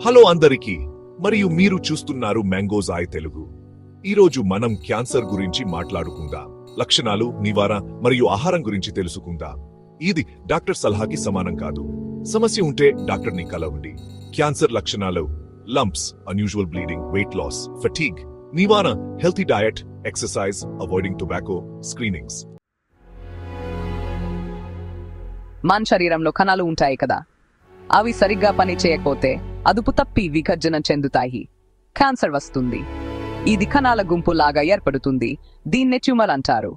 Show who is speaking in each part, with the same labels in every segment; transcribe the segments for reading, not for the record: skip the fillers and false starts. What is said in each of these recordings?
Speaker 1: Hello అందరికీ, మరియు మీరు చూస్తున్నారు మ్యాంగోస్ ఐ తెలుగు. ఈరోజు మనం క్యాన్సర్ గురించి మాట్లాడుకుందాం. లక్షణాలు, నివారణ మరియు ఆహారం గురించి తెలుసుకుందాం. ఇది డాక్టర్ సలహాకి సమానం కాదు. సమస్య ఉంటే డాక్టర్ని కలవండి. క్యాన్సర్ లక్షణాలు: lumps, unusual bleeding, weight loss, fatigue. నివారణ: healthy diet, exercise, avoiding tobacco, screenings.
Speaker 2: మన శరీరంలో కణాలు ఉంటాయి కదా, అవి సరిగ్గా పని చేయకపోతే అదుపు తప్పి విఘర్జన చెందుతాయి. క్యాన్సర్ వస్తుంది. ఇది కణాల గుంపు లాగా ఏర్పడుతుంది. దీన్నే ట్యూమర్ అంటారు.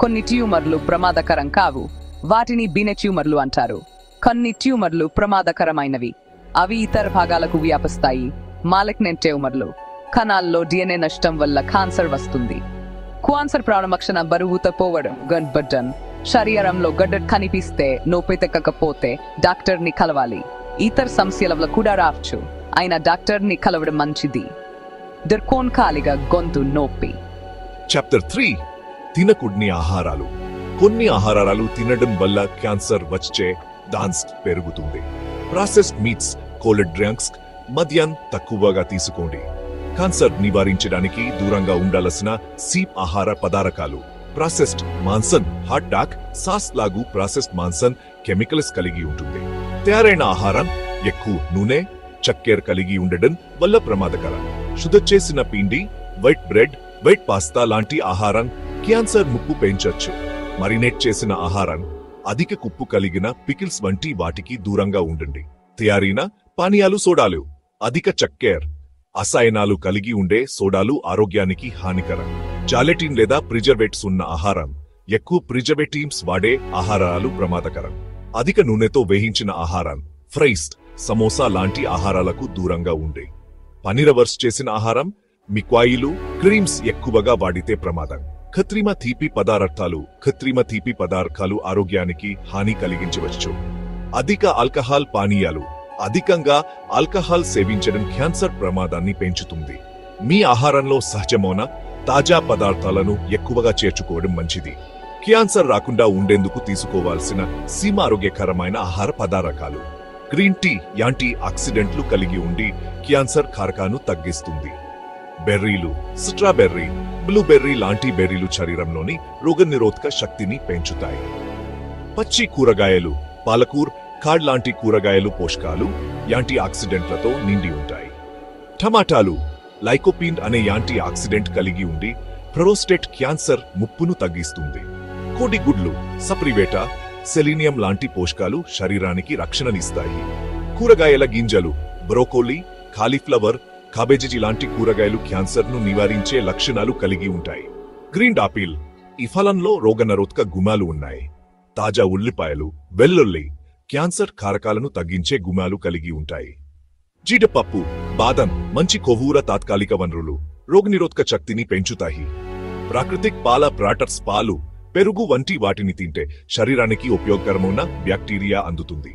Speaker 2: కొన్ని ట్యూమర్లు ప్రమాదకరం కావు, వాటిని బినె ట్యూమర్లు అంటారు. కొన్ని ట్యూమర్లు ప్రమాదకరమైనవి, అవి ఇతర భాగాలకు వ్యాపిస్తాయి. మాలిగ్నెంట్ ట్యూమర్లు: కణాల్లో డిఎన్ఏ నష్టం వల్ల క్యాన్సర్ వస్తుంది. క్యాన్సర్ ప్రారంభ బరువు తప్పోవడం, గడ్బడ్డన్. శరీరంలో గడ్డ కనిపిస్తే, నొప్పి తగ్గకపోతే డాక్టర్ని కలవాలి. ఇతర సమస్యల వల్ల కూడా రావచ్చు, అయినా డాక్టర్ని కలవడం మంచిది. దీర్ఘకాలిక గొంతు నొప్పి.
Speaker 1: చాప్టర్ 3: తినకూడని ఆహారాలు. కొన్ని ఆహారాలు తినడం వల్ల క్యాన్సర్ వచ్చే ఛాన్స్ పెరుగుతుంది. ప్రాసెస్డ్ మీట్స్, కోల్డ్ డ్రింక్స్ మద్యం తక్కువగా తీసుకోండి. క్యాన్సర్ నివారించడానికి దూరంగా ఉండాల్సిన సీప్ ఆహార పదార్థాలు: ప్రాసెస్డ్ మాంసం, హాట్ డాగ్, సాస్ లాగు ప్రాసెస్డ్ మాంసం కెమికల్స్ కలిగి ఉంటుంది. తయారైన ఆహారం ఎక్కువ నూనె, చక్కెర కలిగి ఉండడం వల్ల ప్రమాదకరం. శుద్ధ చేసిన పిండి, వైట్ బ్రెడ్, వైట్ పాస్తా లాంటి ఆహారం క్యాన్సర్ ముప్పు పెంచొచ్చు. మరినేట్ చేసిన ఆహారం, అధిక కుప్పు కలిగిన పికిల్స్ వంటి వాటికి దూరంగా ఉండండి. తయారైన పానీయాలు, సోడాలు, అధిక చక్కెర, రసాయనాలు కలిగి ఉండే సోడాలు ఆరోగ్యానికి హానికరం. జాలెటిన్ లేదా ప్రిజర్వేటివ్స్ ఉన్న ఆహారం, ఎక్కువ ప్రిజర్వేటివ్స్ వాడే ఆహారాలు ప్రమాదకరం. అధిక నూనెతో వేయించిన ఆహారం, ఫ్రైస్, సమోసా లాంటి ఆహారాలకు దూరంగా ఉండే. పనిరవర్స్ చేసిన ఆహారం, మిఠాయిలు, క్రీమ్స్ ఎక్కువగా వాడితే ప్రమాదం. కృత్రిమ తీపి పదార్థాలు ఆరోగ్యానికి హాని కలిగించవచ్చు. అధిక ఆల్కహాల్ పానీయాలు: అధికంగా ఆల్కహాల్ సేవించడం క్యాన్సర్ ప్రమాదాన్ని పెంచుతుంది. మీ ఆహారంలో సహజమైన తాజా పదార్థాలను ఎక్కువగా చేర్చుకోవడం మంచిది. క్యాన్సర్ రాకుండా ఉండేందుకు తీసుకోవాల్సిన సీమ ఆరోగ్యకరమైన ఆహార పదార్థాలు: గ్రీన్ టీ యాంటీ ఆక్సిడెంట్లు కలిగి ఉండి క్యాన్సర్ కారకాను తగ్గిస్తుంది. బెర్రీలు: స్ట్రాబెర్రీ, బ్లూబెర్రీ లాంటి బెర్రీలు శరీరంలోని రోగనిరోధక శక్తిని పెంచుతాయి. పచ్చి కూరగాయలు: పాలకూర, కాడ్ లాంటి కూరగాయలు పోషకాలు, యాంటీ ఆక్సిడెంట్లతో నిండి ఉంటాయి. టమాటాలు లైకోపీన్ అనే యాంటీ ఆక్సిడెంట్ కలిగి ఉండి ప్రోస్టేట్ క్యాన్సర్ ముప్పును తగ్గిస్తుంది. కోడిగుడ్లు సప్రివేట, సెలీనియం లాంటి పోషకాలు శరీరానికి రక్షణనిస్తాయి. కూరగాయల గింజలు: బ్రోకోలీ, కాలీఫ్లవర్, కాబేజీ లాంటి కూరగాయలు క్యాన్సర్ను నివారించే లక్షణాలు కలిగి ఉంటాయి. గ్రీన్ ఆపిల్: ఈ ఫలంలో రోగనిరోధక గుణాలు ఉన్నాయి. తాజా ఉల్లిపాయలు, వెల్లుల్లి క్యాన్సర్ కారకాలను తగ్గించే గుణాలు కలిగి ఉంటాయి. జీడిపప్పు, బాదం మంచి కొవ్వూర తాత్కాలిక వనరులు, రోగనిరోధక శక్తిని పెంచుతాయి. ప్రాకృతిక్ పాల ప్రాటర్స్ పాలు, పెరుగు వంటి వాటిని తింటే శరీరానికి ఉపయోగకరమైన బ్యాక్టీరియా అందుతుంది.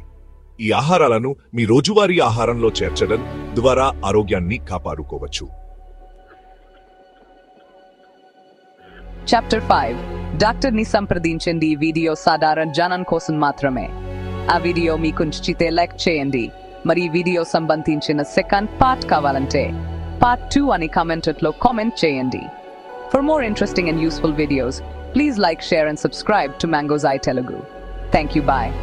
Speaker 1: ఈ ఆహారాలను మీ రోజువారీ ఆహారంలో చేర్చడం ద్వారా ఆరోగ్యాన్ని కాపాడుకోవచ్చు.
Speaker 2: చాప్టర్ 5: డాక్టర్ని సంప్రదించండి. ఈ వీడియో సాధారణ జనం కోసం మాత్రమే. ఆ వీడియో మీకు నచ్చితే లైక్ చేయండి. మరి ఈ వీడియో సంబంధించిన సెకండ్ పార్ట్ కావాలంటే పార్ట్ 2 అని కామెంట్లో కామెంట్ చేయండి. For more interesting and useful videos, please like, share and subscribe to mangoes I Telugu. Thank you. Bye.